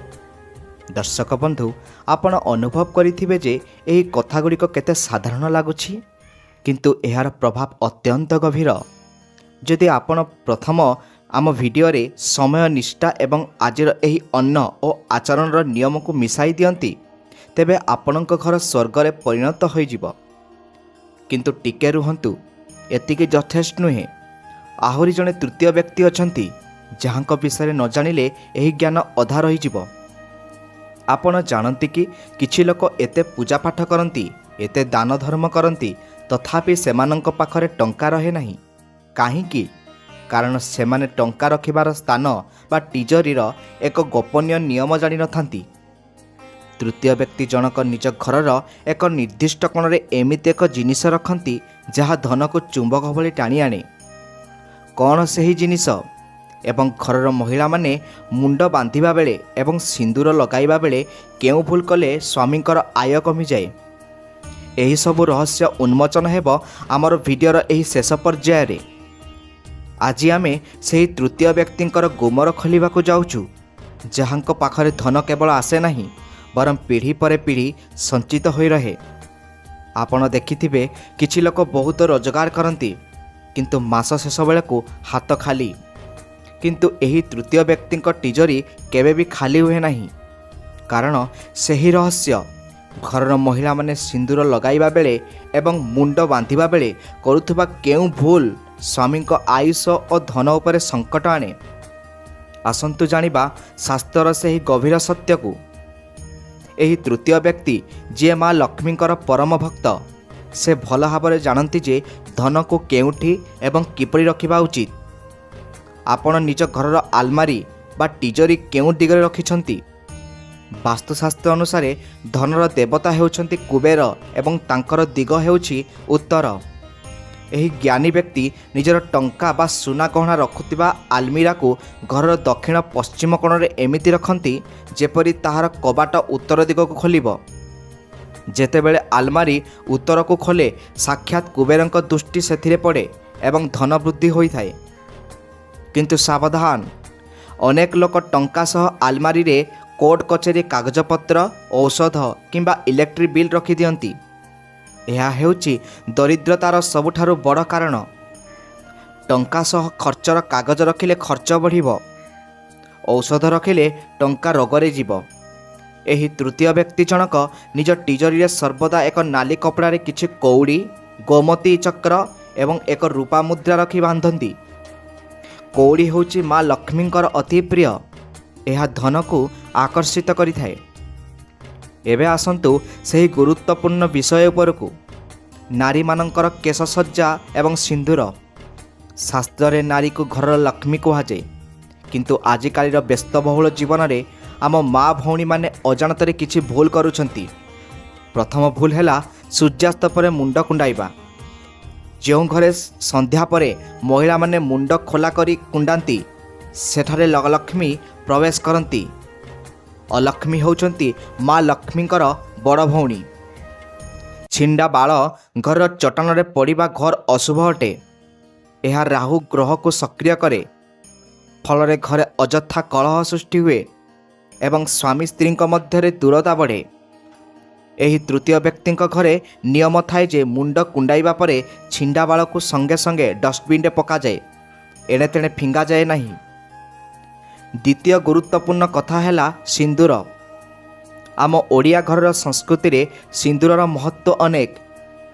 ଦର୍ଶକ ବନ୍ଧୁ, ଆପଣ ଅନୁଭବ କରିଥିବେ ଯେ ଏହି କଥାଗୁଡ଼ିକ କେତେ ସାଧାରଣ ଲାଗୁଛି, କିନ୍ତୁ ଏହାର ପ୍ରଭାବ ଅତ୍ୟନ୍ତ ଗଭୀର। ଯଦି ଆପଣ ପ୍ରଥମ ଆମ ଭିଡ଼ିଓରେ ସମୟ, ନିଷ୍ଠା ଏବଂ ଆଜିର ଏହି ଅନ୍ନ ଓ ଆଚରଣର ନିୟମକୁ ମିଶାଇ ଦିଅନ୍ତି, ତେବେ ଆପଣଙ୍କ ଘର ସ୍ୱର୍ଗରେ ପରିଣତ ହୋଇଯିବ। କିନ୍ତୁ ଟିକେ ରୁହନ୍ତୁ, ଏତିକି ଯଥେଷ୍ଟ ନୁହେଁ। ଆହୁରି ଜଣେ ତୃତୀୟ ବ୍ୟକ୍ତି ଅଛନ୍ତି, ଯାହାଙ୍କ ବିଷୟରେ ନ ଜାଣିଲେ ଏହି ଜ୍ଞାନ ଅଧା ରହିଯିବ। ଆପଣ ଜାଣନ୍ତି କି କିଛି ଲୋକ ଏତେ ପୂଜାପାଠ କରନ୍ତି, ଏତେ ଦାନ ଧର୍ମ କରନ୍ତି, ତଥାପି ସେମାନଙ୍କ ପାଖରେ ଟଙ୍କା ରହେ ନାହିଁ। କାହିଁକି? କାରଣ ସେମାନେ ଟଙ୍କା ରଖିବାର ସ୍ଥାନ ବା ଟିଜରିର ଏକ ଗୋପନୀୟ ନିୟମ ଜାଣିନଥାନ୍ତି। ତୃତୀୟ ବ୍ୟକ୍ତି ଜଣକ ନିଜ ଘରର ଏକ ନିର୍ଦ୍ଦିଷ୍ଟ କୋଣରେ ଏମିତି ଏକ ଜିନିଷ ରଖନ୍ତି, ଯାହା ଧନକୁ ଚୁମ୍ବକ ଭଳି ଟାଣି ଆଣେ। କ'ଣ ସେହି ଜିନିଷ? ଏବଂ ଘରର ମହିଳାମାନେ ମୁଣ୍ଡ ବାନ୍ଧିବା ବେଳେ ଏବଂ ସିନ୍ଦୁର ଲଗାଇବା ବେଳେ କେଉଁ ଭୁଲ କଲେ ସ୍ୱାମୀଙ୍କର ଆୟ କମିଯାଏ? ଏହିସବୁ ରହସ୍ୟ ଉନ୍ମୋଚନ ହେବ ଆମର ଭିଡ଼ିଓର ଏହି ଶେଷ ପର୍ଯ୍ୟାୟରେ। ଆଜି ଆମେ ସେହି ତୃତୀୟ ବ୍ୟକ୍ତିଙ୍କର ଗୁମର ଖୋଲିବାକୁ ଯାଉଛୁ, ଯାହାଙ୍କ ପାଖରେ ଧନ କେବଳ ଆସେ ନାହିଁ, ବରଂ ପିଢ଼ି ପରେ ପିଢ଼ି ସଞ୍ଚିତ ହୋଇ ରହେ। ଆପଣ ଦେଖିଥିବେ, କିଛି ଲୋକ ବହୁତ ରୋଜଗାର କରନ୍ତି, କିନ୍ତୁ ମାସ ଶେଷ ବେଳକୁ ହାତ ଖାଲି। କିନ୍ତୁ ଏହି ତୃତୀୟ ବ୍ୟକ୍ତିଙ୍କ ଟିଜରି କେବେ ବି ଖାଲି ହୁଏ ନାହିଁ, କାରଣ ସେହି ରହସ୍ୟ ଘରର ମହିଳାମାନେ ସିନ୍ଦୁର ଲଗାଇବା ବେଳେ ଏବଂ ମୁଣ୍ଡ ବାନ୍ଧିବା ବେଳେ କରୁଥିବା କେଉଁ ଭୁଲ ସ୍ୱାମୀଙ୍କ ଆୟୁଷ ଓ ଧନ ଉପରେ ସଙ୍କଟ ଆଣେ। ଆସନ୍ତୁ ଜାଣିବା ଶାସ୍ତ୍ରର ସେହି ଗଭୀର ସତ୍ୟକୁ। ଏହି ତୃତୀୟ ବ୍ୟକ୍ତି, ଯିଏ ମା ଲକ୍ଷ୍ମୀଙ୍କର ପରମ ଭକ୍ତ, ସେ ଭଲ ଭାବରେ ଜାଣନ୍ତି ଯେ ଧନକୁ କେଉଁଠି ଏବଂ କିପରି ରଖିବା ଉଚିତ। ଆପଣ ନିଜ ଘରର ଆଲମାରୀ ବା ଟିଜରି କେଉଁ ଦିଗରେ ରଖିଛନ୍ତି? ବାସ୍ତୁଶାସ୍ତ୍ର ଅନୁସାରେ ଧନର ଦେବତା ହେଉଛନ୍ତି କୁବେର ଏବଂ ତାଙ୍କର ଦିଗ ହେଉଛି ଉତ୍ତର। ଏହି ଜ୍ଞାନୀ ବ୍ୟକ୍ତି ନିଜର ଟଙ୍କା ବା ସୁନା ଗହଣା ରଖୁଥିବା ଆଲମିରାକୁ ଘରର ଦକ୍ଷିଣ ପଶ୍ଚିମ କୋଣରେ ଏମିତି ରଖନ୍ତି, ଯେପରି ତାହାର କବାଟ ଉତ୍ତର ଦିଗକୁ ଖୋଲିବ। ଯେତେବେଳେ ଆଲମାରୀ ଉତ୍ତରକୁ ଖୋଲେ, ସାକ୍ଷାତ କୁବେରଙ୍କ ଦୃଷ୍ଟି ସେଥିରେ ପଡ଼େ ଏବଂ ଧନ ବୃଦ୍ଧି ହୋଇଥାଏ। କିନ୍ତୁ ସାବଧାନ, ଅନେକ ଲୋକ ଟଙ୍କା ସହ ଆଲମାରୀରେ କୋର୍ଟ କଚେରୀ କାଗଜପତ୍ର, ଔଷଧ କିମ୍ବା ଇଲେକ୍ଟ୍ରିକ୍ ବିଲ୍ ରଖିଦିଅନ୍ତି। ଏହା ହେଉଛି ଦରିଦ୍ରତାର ସବୁଠାରୁ ବଡ଼ କାରଣ। ଟଙ୍କା ସହ ଖର୍ଚ୍ଚର କାଗଜ ରଖିଲେ ଖର୍ଚ୍ଚ ବଢ଼ିବ। ଔଷଧ ରଖିଲେ ଟଙ୍କା ରୋଗରେ ଯିବ। ଏହି ତୃତୀୟ ବ୍ୟକ୍ତି ଜଣକ ନିଜ ଟିଜରିରେ ସର୍ବଦା ଏକ ନାଲି କପଡ଼ାରେ କିଛି କଉଡ଼ି, ଗୋମତୀ ଚକ୍ର ଏବଂ ଏକ ରୂପା ମୁଦ୍ରା ରଖି ବାନ୍ଧନ୍ତି। କଉଡ଼ି ହେଉଛି ମା ଲକ୍ଷ୍ମୀଙ୍କର ଅତି ପ୍ରିୟ। ଏହା ଧନକୁ ଆକର୍ଷିତ କରିଥାଏ। ଏବେ ଆସନ୍ତୁ ସେହି ଗୁରୁତ୍ୱପୂର୍ଣ୍ଣ ବିଷୟ ଉପରକୁ, ନାରୀମାନଙ୍କର କେଶସଜ୍ଜା ଏବଂ ସିନ୍ଦୁର। ଶାସ୍ତ୍ରରେ ନାରୀକୁ ଘରର ଲକ୍ଷ୍ମୀ କୁହାଯାଏ, କିନ୍ତୁ ଆଜିକାଲିର ବ୍ୟସ୍ତବହୁଳ ଜୀବନରେ ଆମ ମା ଭଉଣୀମାନେ ଅଜାଣତରେ କିଛି ଭୁଲ କରୁଛନ୍ତି। ପ୍ରଥମ ଭୁଲ ହେଲା ସୂର୍ଯ୍ୟାସ୍ତ ପରେ ମୁଣ୍ଡ କୁଣ୍ଡାଇବା। ଯେଉଁ ଘରେ ସନ୍ଧ୍ୟା ପରେ ମହିଳାମାନେ ମୁଣ୍ଡ ଖୋଲା କରି କୁଣ୍ଡାନ୍ତି, ସେଠାରେ ଲକ୍ଷ୍ମୀ ପ୍ରବେଶ କରନ୍ତି। ଅଲକ୍ଷ୍ମୀ ହେଉଛନ୍ତି ମା ଲକ୍ଷ୍ମୀଙ୍କର ବଡ଼ ଭଉଣୀ। ଛିଣ୍ଡା ବାଳ ଘରର ଚଟାଣରେ ପଡ଼ିବା ଘର ଅଶୁଭ ଅଟେ। ଏହା ରାହୁ ଗ୍ରହକୁ ସକ୍ରିୟ କରେ, ଫଳରେ ଘରେ ଅଯଥା କଳହ ସୃଷ୍ଟି ହୁଏ ଏବଂ ସ୍ୱାମୀ ସ୍ତ୍ରୀଙ୍କ ମଧ୍ୟରେ ଦୂରତା ବଢ଼େ। ଏହି ତୃତୀୟ ବ୍ୟକ୍ତିଙ୍କ ଘରେ ନିୟମ ଥାଏ ଯେ ମୁଣ୍ଡ କୁଣ୍ଡାଇବା ପରେ ଛିଣ୍ଡା ବାଳକୁ ସଙ୍ଗେ ସଙ୍ଗେ ଡଷ୍ଟବିନ୍ରେ ପକାଯାଏ, ଏଣେ ତେଣେ ଫିଙ୍ଗାଯାଏ ନାହିଁ। ଦ୍ୱିତୀୟ ଗୁରୁତ୍ୱପୂର୍ଣ୍ଣ କଥା ହେଲା ସିନ୍ଦୁର। ଆମ ଓଡ଼ିଆ ଘରର ସଂସ୍କୃତିରେ ସିନ୍ଦୁରର ମହତ୍ତ୍ୱ ଅନେକ,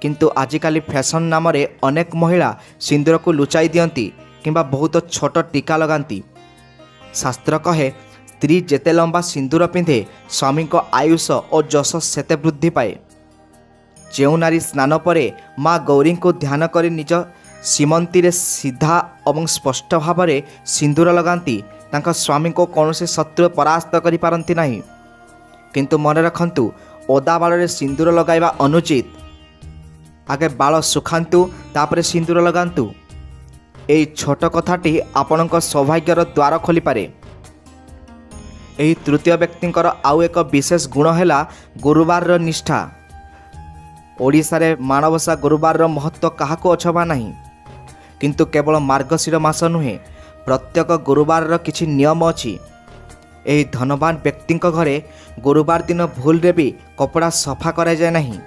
କିନ୍ତୁ ଆଜିକାଲି ଫ୍ୟାସନ୍ ନାମରେ ଅନେକ ମହିଳା ସିନ୍ଦୁରକୁ ଲୁଚାଇ ଦିଅନ୍ତି କିମ୍ବା ବହୁତ ଛୋଟ ଟୀକା ଲଗାନ୍ତି। ଶାସ୍ତ୍ର କହେ, ସ୍ତ୍ରୀ ଯେତେ ଲମ୍ବା ସିନ୍ଦୁର ପିନ୍ଧେ, ସ୍ୱାମୀଙ୍କ ଆୟୁଷ ଓ ଯଶ ସେତେ ବୃଦ୍ଧି ପାଏ। ଯେଉଁ ନାରୀ ସ୍ନାନ ପରେ ମା ଗୌରୀଙ୍କୁ ଧ୍ୟାନ କରି ନିଜ ସୀମନ୍ତୀରେ ସିଧା ଏବଂ ସ୍ପଷ୍ଟ ଭାବରେ ସିନ୍ଦୁର ଲଗାନ୍ତି, ତାଙ୍କ ସ୍ୱାମୀଙ୍କୁ କୌଣସି ଶତ୍ରୁ ପରାସ୍ତ କରିପାରନ୍ତି ନାହିଁ। କିନ୍ତୁ ମନେ ରଖନ୍ତୁ, ଓଦା ବାଳରେ ସିନ୍ଦୁର ଲଗାଇବା ଅନୁଚିତ। ଆଗେ ବାଳ ଶୁଖାନ୍ତୁ, ତାପରେ ସିନ୍ଦୁର ଲଗାନ୍ତୁ। ଏହି ଛୋଟ କଥାଟି ଆପଣଙ୍କ ସୌଭାଗ୍ୟର ଦ୍ୱାର ଖୋଲିପାରେ। ଏହି ତୃତୀୟ ବ୍ୟକ୍ତିଙ୍କର ଆଉ ଏକ ବିଶେଷ ଗୁଣ ହେଲା ଗୁରୁବାରର ନିଷ୍ଠା। ଓଡ଼ିଶାରେ ମାଣବସା ଗୁରୁବାରର ମହତ୍ତ୍ୱ କାହାକୁ ଅଛପା ନାହିଁ, କିନ୍ତୁ କେବଳ ମାର୍ଗଶିର ମାସ ନୁହେଁ, ପ୍ରତ୍ୟେକ ଗୁରୁବାରର କିଛି ନିୟମ ଅଛି। ଏହି ଧନବାନ ବ୍ୟକ୍ତିଙ୍କ ଘରେ ଗୁରୁବାର ଦିନ ଭୁଲରେ ବି କପଡ଼ା ସଫା କରାଯାଏ ନାହିଁ,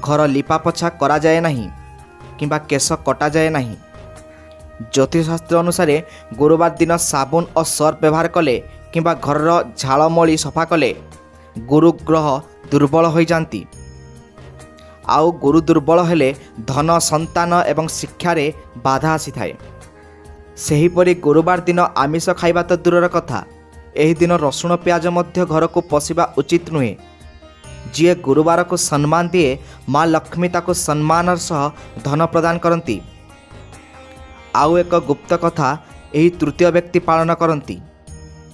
ଘର ଲିପାପୋଛା କରାଯାଏ ନାହିଁ କିମ୍ବା କେଶ କଟାଯାଏ ନାହିଁ। ଜ୍ୟୋତିଷଶାସ୍ତ୍ର ଅନୁସାରେ ଗୁରୁବାର ଦିନ ସାବୁନ ଓ ସର୍ଫ ବ୍ୟବହାର କଲେ କିମ୍ବା ଘରର ଝାଳମଳି ସଫା କଲେ ଗୁରୁ ଗ୍ରହ ଦୁର୍ବଳ ହୋଇଯାନ୍ତି। ଆଉ ଗୁରୁ ଦୁର୍ବଳ ହେଲେ ଧନ, ସନ୍ତାନ ଏବଂ ଶିକ୍ଷାରେ ବାଧା ଆସିଥାଏ। ସେହିପରି ଗୁରୁବାର ଦିନ ଆମିଷ ଖାଇବା ତ ଦୂରର କଥା, ଏହି ଦିନ ରସୁଣ ପିଆଜ ମଧ୍ୟ ଘରକୁ ପଶିବା ଉଚିତ ନୁହେଁ। ଯିଏ ଗୁରୁବାରକୁ ସମ୍ମାନ ଦିଏ, ମା ଲକ୍ଷ୍ମୀ ତାକୁ ସମ୍ମାନର ସହ ଧନ ପ୍ରଦାନ କରନ୍ତି। ଆଉ ଏକ ଗୁପ୍ତ କଥା ଏହି ତୃତୀୟ ବ୍ୟକ୍ତି ପାଳନ କରନ୍ତି,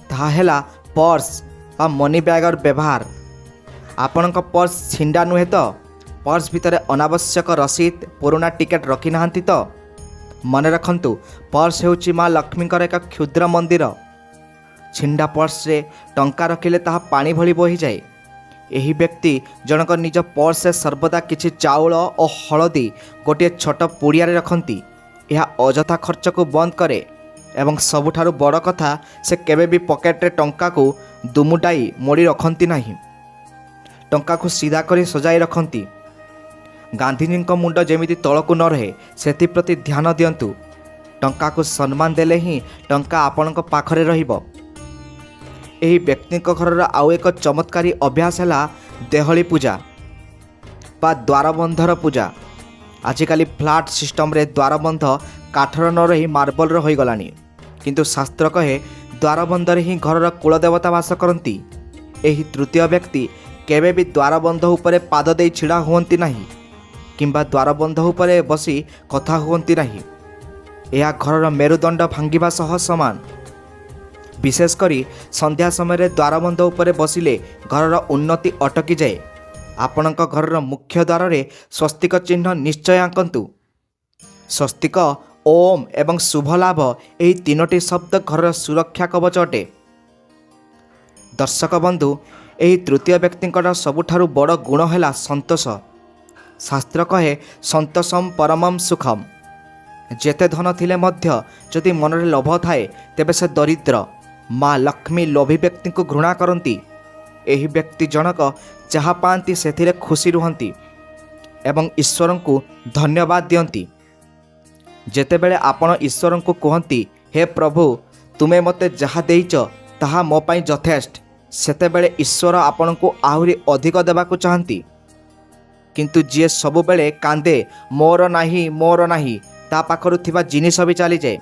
ତାହା ହେଲା ପର୍ସ ବା ମନି ବ୍ୟାଗର ବ୍ୟବହାର। ଆପଣଙ୍କ ପର୍ସ ଛିଣ୍ଡା ନୁହେଁ ତ? ପର୍ସ ଭିତରେ ଅନାବଶ୍ୟକ ରସିଦ, ପୁରୁଣା ଟିକେଟ୍ ରଖିନାହାନ୍ତି ତ? ମନେ ରଖନ୍ତୁ, ପର୍ସ ହେଉଛି ମା ଲକ୍ଷ୍ମୀଙ୍କର ଏକ କ୍ଷୁଦ୍ର ମନ୍ଦିର। ଛିଣ୍ଡା ପର୍ସରେ ଟଙ୍କା ରଖିଲେ ତାହା ପାଣି ଭଳି ବୋହିଯାଏ। ଏହି ବ୍ୟକ୍ତି ଜଣକ ନିଜ ପର୍ସରେ ସର୍ବଦା କିଛି ଚାଉଳ ଓ ହଳଦୀ ଗୋଟିଏ ଛୋଟ ପୁଡ଼ିଆରେ ରଖନ୍ତି। ଏହା ଅଯଥା ଖର୍ଚ୍ଚକୁ ବନ୍ଦ କରେ ଏବଂ ସବୁଠାରୁ ବଡ଼ କଥା, ସେ କେବେ ବି ପକେଟରେ ଟଙ୍କାକୁ ଦୁମୁଟାଇ ମୋଡ଼ି ରଖନ୍ତି ନାହିଁ। ଟଙ୍କାକୁ ସିଧା କରି ସଜାଇ ରଖନ୍ତି। ଗାନ୍ଧୀଜୀଙ୍କ ମୁଣ୍ଡ ଯେମିତି ତଳକୁ ନ ରହେ, ସେଥିପ୍ରତି ଧ୍ୟାନ ଦିଅନ୍ତୁ। ଟଙ୍କାକୁ ସମ୍ମାନ ଦେଲେ ହିଁ ଟଙ୍କା ଆପଣଙ୍କ ପାଖରେ ରହିବ। ଏହି ବ୍ୟକ୍ତିଙ୍କ ଘରର ଆଉ ଏକ ଚମତ୍କାରୀ ଅଭ୍ୟାସ ହେଲା ଦେହଳି ପୂଜା ବା ଦ୍ୱାରବନ୍ଧର ପୂଜା। ଆଜିକାଲି ଫ୍ଲାଟ୍ ସିଷ୍ଟମରେ ଦ୍ୱାରବନ୍ଧ କାଠର ନ ରହି ମାର୍ବଲର ହୋଇଗଲାଣି, କିନ୍ତୁ ଶାସ୍ତ୍ର କହେ ଦ୍ୱାରବନ୍ଧରେ ହିଁ ଘରର କୁଳଦେବତା ବାସ କରନ୍ତି। ଏହି ତୃତୀୟ ବ୍ୟକ୍ତି କେବେ ବି ଦ୍ୱାରବନ୍ଧ ଉପରେ ପାଦ ଦେଇ ଛିଡ଼ା ହୁଅନ୍ତି ନାହିଁ କିମ୍ବା ଦ୍ୱାରବନ୍ଧ ଉପରେ ବସି କଥା ହୁଅନ୍ତି ନାହିଁ। ଏହା ଘରର ମେରୁଦଣ୍ଡ ଭାଙ୍ଗିବା ସହ ସମାନ। ବିଶେଷ କରି ସନ୍ଧ୍ୟା ସମୟରେ ଦ୍ୱାରବନ୍ଧ ଉପରେ ବସିଲେ ଘରର ଉନ୍ନତି ଅଟକିଯାଏ। ଆପଣଙ୍କ ଘରର ମୁଖ୍ୟ ଦ୍ୱାରରେ ସ୍ୱସ୍ତିକ ଚିହ୍ନ ନିଶ୍ଚୟ ଆଙ୍କନ୍ତୁ। ସ୍ୱସ୍ତିକ, ଓମ୍ ଏବଂ ଶୁଭ ଲାଭ, ଏହି ତିନୋଟି ଶବ୍ଦ ଘରର ସୁରକ୍ଷା କବଚ ଅଟେ। ଦର୍ଶକ ବନ୍ଧୁ, ଏହି ତୃତୀୟ ବ୍ୟକ୍ତିଙ୍କର ସବୁଠାରୁ ବଡ଼ ଗୁଣ ହେଲା ସନ୍ତୋଷ। ଶାସ୍ତ୍ର କହେ, ସନ୍ତୋଷମ୍ ପରମମ୍ ସୁଖମ୍। ଯେତେ ଧନ ଥିଲେ ମଧ୍ୟ ଯଦି ମନରେ ଲୋଭ ଥାଏ, ତେବେ ସେ ଦରିଦ୍ର। ମା ଲକ୍ଷ୍ମୀ ଲୋଭୀ ବ୍ୟକ୍ତିଙ୍କୁ ଘୃଣା କରନ୍ତି। ଏହି ବ୍ୟକ୍ତି ଜଣକ ଯାହା ପାଆନ୍ତି ସେଥିରେ ଖୁସି ରୁହନ୍ତି ଏବଂ ଈଶ୍ୱରଙ୍କୁ ଧନ୍ୟବାଦ ଦିଅନ୍ତି। ଯେତେବେଳେ ଆପଣ ଈଶ୍ୱରଙ୍କୁ କୁହନ୍ତି, ହେ ପ୍ରଭୁ, ତୁମେ ମୋତେ ଯାହା ଦେଇଛ ତାହା ମୋ ପାଇଁ ଯଥେଷ୍ଟ, ସେତେବେଳେ ଈଶ୍ୱର ଆପଣଙ୍କୁ ଆହୁରି ଅଧିକ ଦେବାକୁ ଚାହାନ୍ତି। କିନ୍ତୁ ଯିଏ ସବୁବେଳେ କାନ୍ଦେ ମୋର ନାହିଁ ତା ପାଖରୁ ଥିବା ଜିନିଷ ବି ଚାଲିଯାଏ।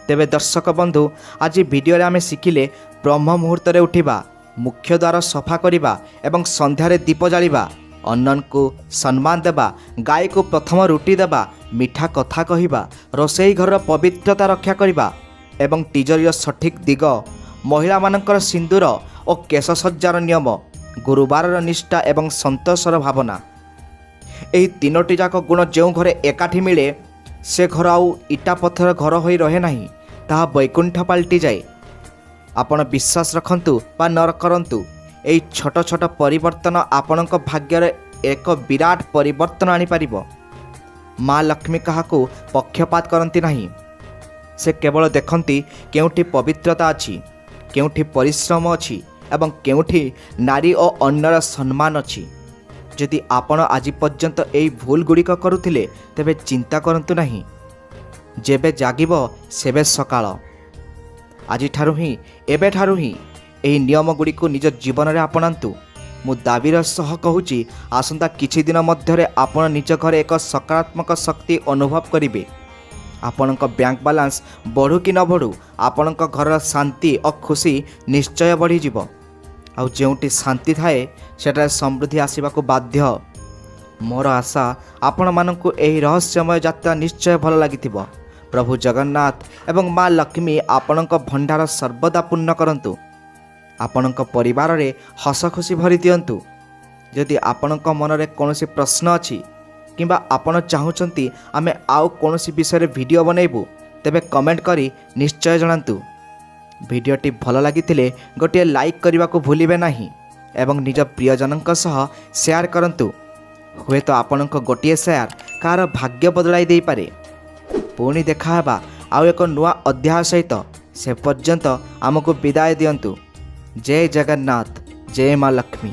ତେବେ ଦର୍ଶକ ବନ୍ଧୁ, ଆଜି ଭିଡ଼ିଓରେ ଆମେ ଶିଖିଲେ ବ୍ରହ୍ମ ମୁହୂର୍ତ୍ତରେ ଉଠିବା, ମୁଖ୍ୟ ଦ୍ୱାର ସଫା କରିବା ଏବଂ ସନ୍ଧ୍ୟାରେ ଦୀପ ଜାଳିବା, ଅନ୍ନକୁ ସମ୍ମାନ ଦେବା, ଗାଈକୁ ପ୍ରଥମ ରୁଟି ଦେବା, ମିଠା କଥା କହିବା, ରୋଷେଇ ଘରର ପବିତ୍ରତା ରକ୍ଷା କରିବା ଏବଂ ତିଜୋରିର ସଠିକ୍ ଦିଗ, ମହିଳାମାନଙ୍କର ସିନ୍ଦୁର ଓ କେଶସଜ୍ଜାର ନିୟମ, ଗୁରୁବାରର ନିଷ୍ଠା ଏବଂ ସନ୍ତୋଷର ଭାବନା। ଏହି ତିନୋଟି ଯାକ ଗୁଣ ଯେଉଁ ଘରେ ଏକାଠି ମିଳେ ସେ ଘର ଆଉ ଇଟା ପଥର ଘର ହୋଇ ରହେ ନାହିଁ, ତାହା ବୈକୁଣ୍ଠ ପାଲଟିଯାଏ। ଆପଣ ବିଶ୍ୱାସ ରଖନ୍ତୁ ବା ନ କରନ୍ତୁ, ଏହି ଛୋଟ ଛୋଟ ପରିବର୍ତ୍ତନ ଆପଣଙ୍କ ଭାଗ୍ୟରେ ଏକ ବିରାଟ ପରିବର୍ତ୍ତନ ଆଣିପାରିବ। ମା ଲକ୍ଷ୍ମୀ କାହାକୁ ପକ୍ଷପାତ କରନ୍ତି ନାହିଁ। ସେ କେବଳ ଦେଖନ୍ତି କେଉଁଠି ପବିତ୍ରତା ଅଛି, କେଉଁଠି ପରିଶ୍ରମ ଅଛି ଏବଂ କେଉଁଠି ନାରୀ ଓ ଅନ୍ୟର ସମ୍ମାନ ଅଛି। ଯଦି ଆପଣ ଆଜି ପର୍ଯ୍ୟନ୍ତ ଏହି ଭୁଲ ଗୁଡ଼ିକ କରୁଥିଲେ ତେବେ ଚିନ୍ତା କରନ୍ତୁ ନାହିଁ। ଯେବେ ଜାଗିବ ସେବେ ସକାଳ। ଆଜିଠାରୁ ହିଁ, ଏବେଠାରୁ ହିଁ ଏହି ନିୟମ ଗୁଡ଼ିକୁ ନିଜ ଜୀବନରେ ଆପଣାନ୍ତୁ। ମୁଁ ଦାବିର ସହ କହୁଛି, ଆସନ୍ତା କିଛି ଦିନ ମଧ୍ୟରେ ଆପଣ ନିଜ ଘରେ ଏକ ସକାରାତ୍ମକ ଶକ୍ତି ଅନୁଭବ କରିବେ। ଆପଣଙ୍କ ବ୍ୟାଙ୍କ ବାଲାନ୍ସ ବଢ଼ୁ କି ନ ବଢ଼ୁ, ଆପଣଙ୍କ ଘରର ଶାନ୍ତି ଓ ଖୁସି ନିଶ୍ଚୟ ବଢ଼ିଯିବ। ଆଉ ଯେଉଁଠି ଶାନ୍ତି ଥାଏ ସେଠାରେ ସମୃଦ୍ଧି ଆସିବାକୁ ବାଧ୍ୟ। ମୋର ଆଶା ଆପଣମାନଙ୍କୁ ଏହି ରହସ୍ୟମୟ ଯାତ୍ରା ନିଶ୍ଚୟ ଭଲ ଲାଗିଥିବ। ପ୍ରଭୁ ଜଗନ୍ନାଥ ଏବଂ ମା ଲକ୍ଷ୍ମୀ ଆପଣଙ୍କ ଭଣ୍ଡାର ସର୍ବଦା ପୂର୍ଣ୍ଣ କରନ୍ତୁ। ଆପଣଙ୍କ ପରିବାରରେ ହସ ଖୁସି ଭରି ଦିଅନ୍ତୁ। ଯଦି ଆପଣଙ୍କ ମନରେ କୌଣସି ପ୍ରଶ୍ନ ଅଛି କିମ୍ବା ଆପଣ ଚାହୁଁଛନ୍ତି ଆମେ ଆଉ କୌଣସି ବିଷୟରେ ଭିଡ଼ିଓ ବନେଇବୁ, ତେବେ କମେଣ୍ଟ କରି ନିଶ୍ଚୟ ଜଣାନ୍ତୁ। ଭିଡ଼ିଓଟି ଭଲ ଲାଗିଥିଲେ ଗୋଟିଏ ଲାଇକ୍ କରିବାକୁ ଭୁଲିବେ ନାହିଁ ଏବଂ ନିଜ ପ୍ରିୟଜନଙ୍କ ସହ ସେୟାର କରନ୍ତୁ। ହୁଏତ ଆପଣଙ୍କ ଗୋଟିଏ ସେୟାର କାହାର ଭାଗ୍ୟ ବଦଳାଇ ଦେଇପାରେ। ପୁଣି ଦେଖାହେବା ଆଉ ଏକ ନୂଆ ଅଧ୍ୟାୟ ସହିତ। ସେ ପର୍ଯ୍ୟନ୍ତ ଆମକୁ ବିଦାୟ ଦିଅନ୍ତୁ। ଜୟ ଜଗନ୍ନାଥ, ଜୟ ମା ଲକ୍ଷ୍ମୀ।